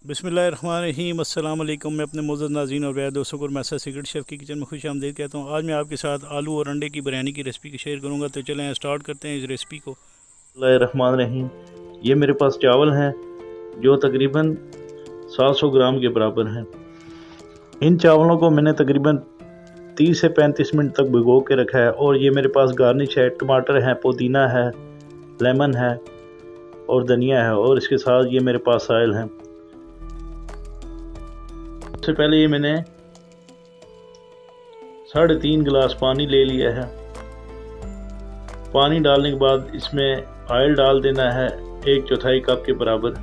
बिस्मिल्लाहिर्रहमानिर्रहीम। अस्सलाम वालेकुम। मैं अपने मोअज़्ज़ज़ नाज़रीन और प्यारे दोस्तों को मैसर सीक्रेट शेफ़ की किचन में खुश आमदीद कहता हूँ। आज मैं आपके साथ आलू और अंडे की बिरयानी की रेसिपी शेयर करूँगा। तो चलें स्टार्ट करते हैं इस रेसिपी को। रहमान रहीम। ये मेरे पास चावल हैं जो तकरीबन 700 ग्राम के बराबर हैं। इन चावलों को मैंने तकरीबन 30 से 35 मिनट तक भिगो के रखा है। और ये मेरे पास गार्निश है, टमाटर है, पुदीना है, लेमन है और धनिया है, और इसके साथ ये मेरे पास साइल हैं। सबसे पहले ये मैंने 3.5 गिलास पानी ले लिया है। पानी डालने के बाद इसमें ऑयल डाल देना है 1/4 कप के बराबर,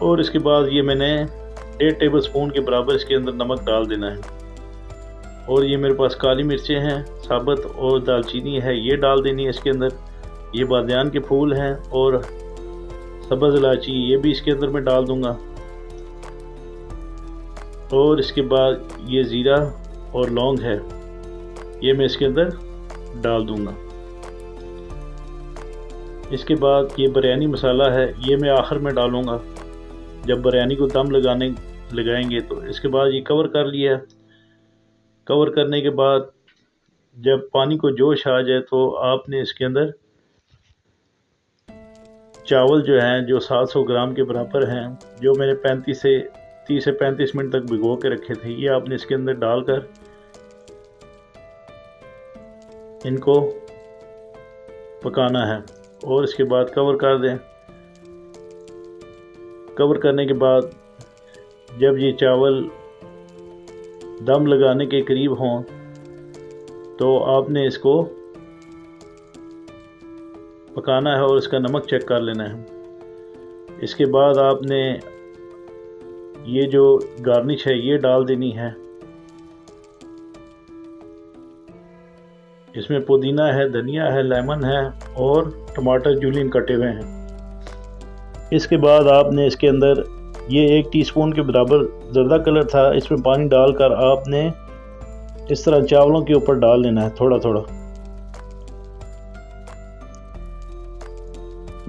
और इसके बाद ये मैंने 1.5 टेबल स्पून के बराबर इसके अंदर नमक डाल देना है। और ये मेरे पास काली मिर्चें हैं साबुत और दालचीनी है, ये डाल देनी है इसके अंदर। ये बादियान के फूल हैं और सब्ज़ इलायची, ये भी इसके अंदर मैं डाल दूंगा। और इसके बाद ये ज़ीरा और लौंग है, ये मैं इसके अंदर डाल दूंगा। इसके बाद ये बिरयानी मसाला है, ये मैं आखिर में डालूंगा जब बिरयानी को दम लगाएंगे। तो इसके बाद ये कवर कर लिया है। कवर करने के बाद जब पानी को जोश आ जाए तो आपने इसके अंदर चावल जो हैं, जो 700 ग्राम के बराबर हैं, जो मैंने 30 से 35 मिनट तक भिगो के रखे थे, ये आपने इसके अंदर डालकर इनको पकाना है। और इसके बाद कवर कर दें। कवर करने के बाद जब ये चावल दम लगाने के करीब हों तो आपने इसको पकाना है और इसका नमक चेक कर लेना है। इसके बाद आपने ये जो गार्निश है ये डाल देनी है। इसमें पुदीना है, धनिया है, लेमन है और टमाटर जूलियन कटे हुए हैं। इसके बाद आपने इसके अंदर ये 1 टीस्पून के बराबर ज़र्दा कलर था, इसमें पानी डालकर आपने इस तरह चावलों के ऊपर डाल लेना है थोड़ा थोड़ा।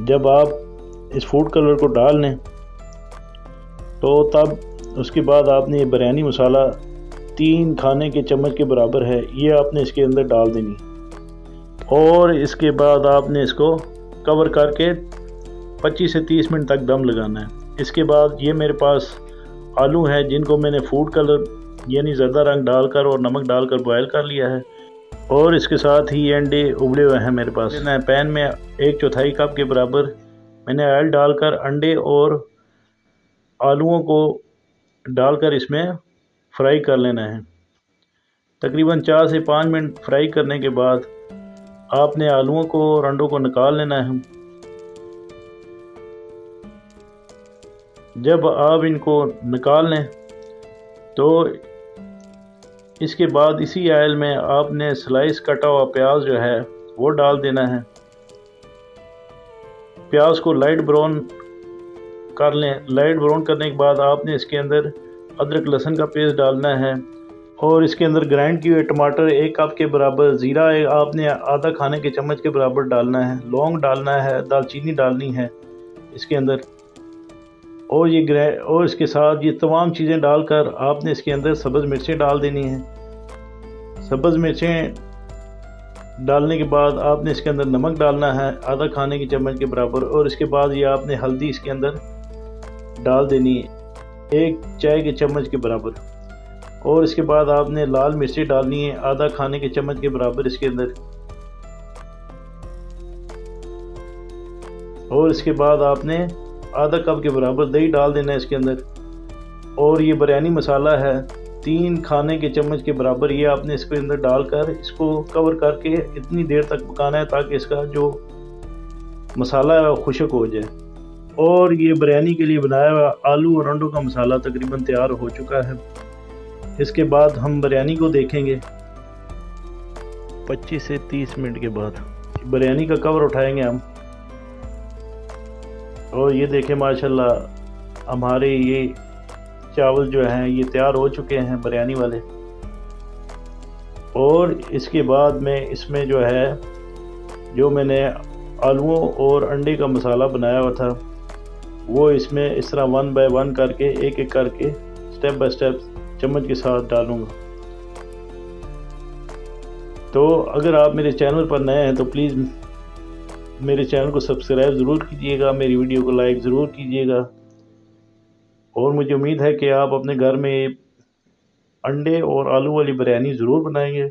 जब आप इस फूड कलर को डाल लें तो तब उसके बाद आपने ये बिरयानी मसाला 3 खाने के चम्मच के बराबर है, ये आपने इसके अंदर डाल देनी। और इसके बाद आपने इसको कवर करके 25 से 30 मिनट तक दम लगाना है। इसके बाद ये मेरे पास आलू हैं जिनको मैंने फूड कलर यानी ज़र्दा रंग डालकर और नमक डालकर बॉयल कर लिया है। और इसके साथ ही अंडे उबले हुए हैं मेरे पास। पैन में 1/4 कप के बराबर मैंने ऑयल डालकर अंडे और आलूओं को डालकर इसमें फ्राई कर लेना है। तकरीबन 4 से 5 मिनट फ्राई करने के बाद आपने आलूओं को और अंडों को निकाल लेना है। जब आप इनको निकाल लें तो इसके बाद इसी ऑयल में आपने स्लाइस कटा हुआ प्याज जो है वो डाल देना है। प्याज को लाइट ब्राउन कर लें। लाइट ब्राउन करने के बाद आपने इसके अंदर अदरक लहसुन का पेस्ट डालना है और इसके अंदर ग्राइंड किए हुए टमाटर 1 कप के बराबर, ज़ीरा आपने आधा खाने के चम्मच के बराबर डालना है, लौंग डालना है, दालचीनी डालनी है इसके अंदर। और इसके साथ ये तमाम चीज़ें डालकर आपने इसके अंदर सब्ज़ मिर्चें डाल देनी हैं। सब्ज़ मिर्चें डालने के बाद आपने इसके अंदर नमक डालना है आधा खाने के चम्मच के बराबर, और इसके बाद ये आपने हल्दी इसके अंदर डाल देनी है 1 चाय के चम्मच के बराबर। और इसके बाद आपने लाल मिर्ची डालनी है आधा खाने के चम्मच के बराबर इसके अंदर। और इसके बाद आपने आधा कप के बराबर दही डाल देना है इसके अंदर। और ये बिरयानी मसाला है 3 खाने के चम्मच के बराबर, ये आपने इसके अंदर डालकर इसको कवर करके इतनी देर तक पकाना है ताकि इसका जो मसाला है वो खुश्क हो जाए। और ये बिरयानी के लिए बनाया हुआ आलू और अंडों का मसाला तकरीबन तैयार हो चुका है। इसके बाद हम बिरयानी को देखेंगे 25 से 30 मिनट के बाद। बिरयानी का कवर उठाएंगे हम और ये देखें माशाल्लाह हमारे ये चावल जो हैं ये तैयार हो चुके हैं बिरयानी वाले। और इसके बाद में इसमें जो है जो मैंने आलूओं और अंडे का मसाला बनाया हुआ था वो इसमें इस तरह 1 बाय 1 करके एक एक करके स्टेप बाय स्टेप चम्मच के साथ डालूँगा। तो अगर आप मेरे चैनल पर नए हैं तो प्लीज़ मेरे चैनल को सब्सक्राइब ज़रूर कीजिएगा, मेरी वीडियो को लाइक ज़रूर कीजिएगा। और मुझे उम्मीद है कि आप अपने घर में अंडे और आलू वाली बिरयानी ज़रूर बनाएंगे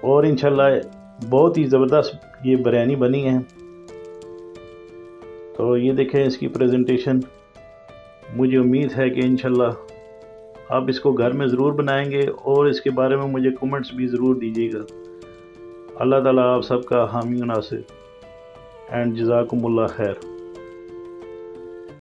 और इंशाल्लाह बहुत ही ज़बरदस्त ये बिरयानी बनी है। तो ये देखें इसकी प्रेजेंटेशन। मुझे उम्मीद है कि इंशाल्लाह आप इसको घर में ज़रूर बनाएंगे और इसके बारे में मुझे कमेंट्स भी ज़रूर दीजिएगा। अल्लाह ताला आप सबका हामी नासिर एंड जज़ाकुमुल्लाह खैर।